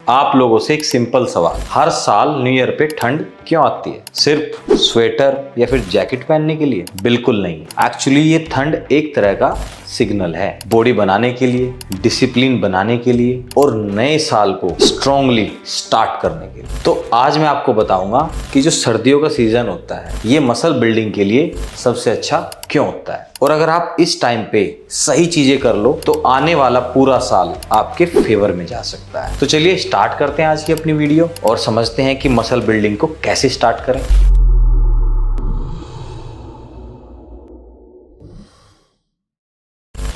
आप लोगों से एक सिंपल सवाल, हर साल न्यू ईयर पे ठंड क्यों आती है? सिर्फ स्वेटर या फिर जैकेट पहनने के लिए? बिल्कुल नहीं। एक्चुअली ये ठंड एक तरह का सिग्नल है, बॉडी बनाने के लिए, डिसिप्लिन बनाने के लिए और नए साल को स्ट्रांगली स्टार्ट करने के लिए। तो आज मैं आपको बताऊंगा कि जो सर्दियों का सीजन होता है ये मसल बिल्डिंग के लिए सबसे अच्छा क्यों होता है, और अगर आप इस टाइम पे सही चीजें कर लो तो आने वाला पूरा साल आपके फेवर में जा सकता है। तो चलिए स्टार्ट करते हैं आज की अपनी वीडियो और समझते हैं कि मसल बिल्डिंग को कैसे स्टार्ट करें।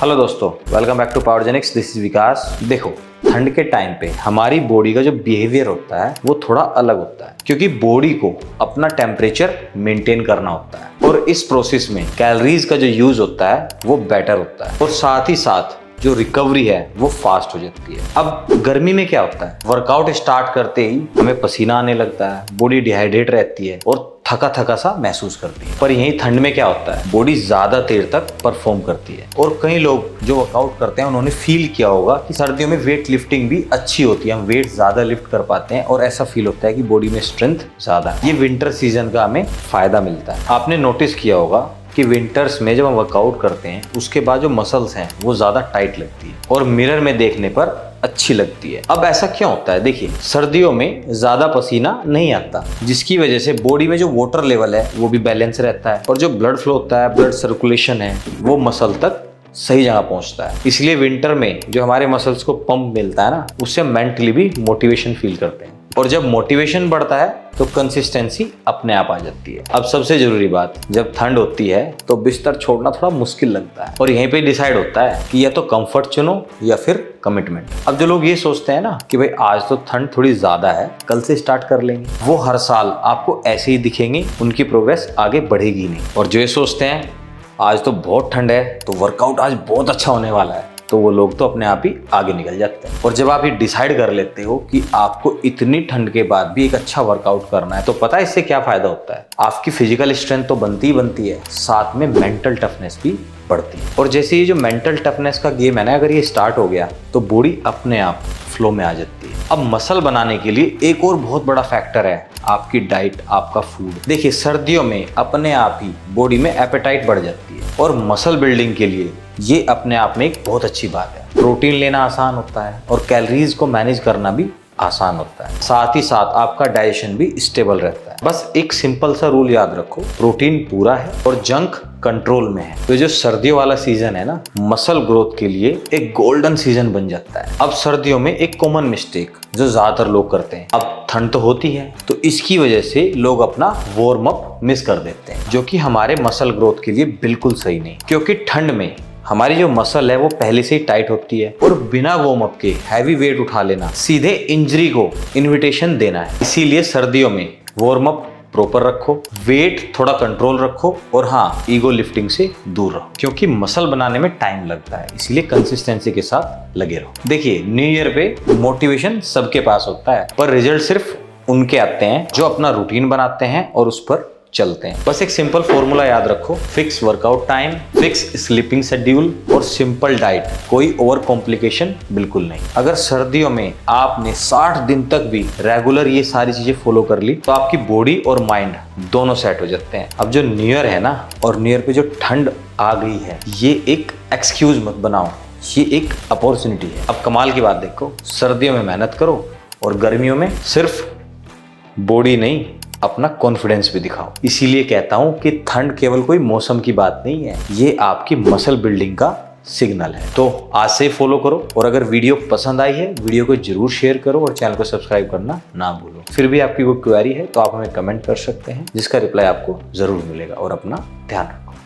हेलो दोस्तों, welcome back to Powergenics. This is Vikas. देखो, ठंड के टाइम पे हमारी बॉडी का जो बिहेवियर होता है वो थोड़ा अलग होता है, क्योंकि बॉडी को अपना टेम्परेचर मेंटेन करना होता है और इस प्रोसेस में कैलोरीज का जो यूज होता है वो बेटर होता है और साथ ही साथ जो रिकवरी है वो फास्ट हो जाती है। अब गर्मी में क्या होता है, वर्कआउट स्टार्ट करते ही हमें पसीना आने लगता है, बॉडी डिहाइड्रेट रहती है और थका थका सा महसूस करती है। पर यही ठंड में क्या होता है, बॉडी ज्यादा देर तक परफॉर्म करती है। और कई लोग जो वर्कआउट करते हैं उन्होंने फील किया होगा कि सर्दियों में वेट लिफ्टिंग भी अच्छी होती है, हम वेट ज्यादा लिफ्ट कर पाते हैं और ऐसा फील होता है कि बॉडी में स्ट्रेंथ ज्यादा है। ये विंटर सीजन का हमें फायदा मिलता है। आपने नोटिस किया होगा कि विंटर्स में जब हम वर्कआउट करते हैं उसके बाद जो मसल्स हैं वो ज्यादा टाइट लगती है और मिरर में देखने पर अच्छी लगती है। अब ऐसा क्यों होता है? देखिए, सर्दियों में ज्यादा पसीना नहीं आता, जिसकी वजह से बॉडी में जो वाटर लेवल है वो भी बैलेंस रहता है और जो ब्लड फ्लो होता है, ब्लड सर्कुलेशन है, वो मसल तक सही जगह पहुंचता है। इसलिए विंटर में जो हमारे मसल्स को पंप मिलता है ना, उससे मेंटली भी मोटिवेशन फील करते हैं और जब मोटिवेशन बढ़ता है तो कंसिस्टेंसी अपने आप आ जाती है। अब सबसे जरूरी बात, जब ठंड होती है तो बिस्तर छोड़ना थोड़ा मुश्किल लगता है और यहीं पे डिसाइड होता है कि या तो कंफर्ट चुनो या फिर कमिटमेंट। अब जो लोग ये सोचते हैं ना कि भाई आज तो ठंड थोड़ी ज्यादा है, कल से स्टार्ट कर लेंगे, वो हर साल आपको ऐसे ही दिखेंगे, उनकी प्रोग्रेस आगे बढ़ेगी नहीं। और जो ये सोचते हैं आज तो बहुत ठंड है तो वर्कआउट आज बहुत अच्छा होने वाला है, तो वो लोग तो अपने आप ही आगे निकल जाते हैं। और जब आप ये डिसाइड कर लेते हो कि आपको इतनी ठंड के बाद भी एक अच्छा वर्कआउट करना है, तो पता है इससे क्या फायदा होता है? आपकी फिजिकल स्ट्रेंथ तो बनती ही बनती है, साथ में मेंटल टफनेस भी बढ़ती है। और जैसे ये जो मेंटल टफनेस का गेम है ना, अगर ये स्टार्ट हो गया तो बॉडी अपने आप फ्लो में आ जाती है। अब मसल बनाने के लिए एक और बहुत बड़ा फैक्टर है आपकी डाइट, आपका फूड। देखिए, सर्दियों में अपने आप ही बॉडी में एपेटाइट बढ़ जाती है और मसल बिल्डिंग के लिए ये अपने आप में एक बहुत अच्छी बात है। प्रोटीन लेना आसान होता है और कैलोरीज को मैनेज करना भी आसान होता है, साथ ही साथ आपका डाइजेशन भी स्टेबल रहता है। बस एक सिंपल सा रूल याद रखो, प्रोटीन पूरा है और जंक कंट्रोल में है। तो जो सर्दियों वाला सीजन है ना, मसल ग्रोथ के लिए एक गोल्डन सीजन बन जाता है। अब सर्दियों में एक कॉमन मिस्टेक जो ज्यादातर लोग करते हैं, अब ठंड तो होती है तो इसकी वजह से लोग अपना वार्म अप मिस कर देते हैं, जो कि हमारे मसल ग्रोथ के लिए बिल्कुल सही नहीं। क्योंकि ठंड में हमारी जो मसल है वो पहले से ही टाइट होती है और बिना वार्म अप के हैवी वेट उठा लेना सीधे इंजरी को इन्विटेशन देना है। इसीलिए सर्दियों में वार्म अप प्रॉपर रखो, वेट थोड़ा कंट्रोल रखो और हाँ, ईगो लिफ्टिंग से दूर रहो, क्योंकि मसल बनाने में टाइम लगता है, इसलिए कंसिस्टेंसी के साथ लगे रहो। देखिए, न्यू ईयर पे मोटिवेशन सबके पास होता है, पर रिजल्ट सिर्फ उनके आते हैं जो अपना रूटीन बनाते हैं और उस पर चलते हैं। बस एक सिंपल फॉर्मूला याद रखो, fix workout time, fix sleeping schedule और सिंपल डाइट, कोई ओवर कॉम्प्लिकेशन बिल्कुल नहीं। अगर सर्दियों में आपने 60 दिन तक भी रेगुलर ये सारी चीजें फॉलो कर ली तो आपकी बॉडी और माइंड दोनों सेट हो जाते हैं। अब जो न्यू ईयर है ना, और न्यू ईयर पे जो ठंड आ गई है, ये एक एक्सक्यूज मत बनाओ, ये एक अपॉर्चुनिटी है। अब कमाल की बात देखो, सर्दियों में मेहनत करो और गर्मियों में सिर्फ बॉडी नहीं, अपना कॉन्फिडेंस भी दिखाओ। इसीलिए कहता हूं कि ठंड केवल कोई मौसम की बात नहीं है, ये आपकी मसल बिल्डिंग का सिग्नल है। तो आज से फॉलो करो और अगर वीडियो पसंद आई है, वीडियो को जरूर शेयर करो और चैनल को सब्सक्राइब करना ना भूलो। फिर भी आपकी कोई क्वेरी है तो आप हमें कमेंट कर सकते हैं, जिसका रिप्लाई आपको जरूर मिलेगा। और अपना ध्यान रखो।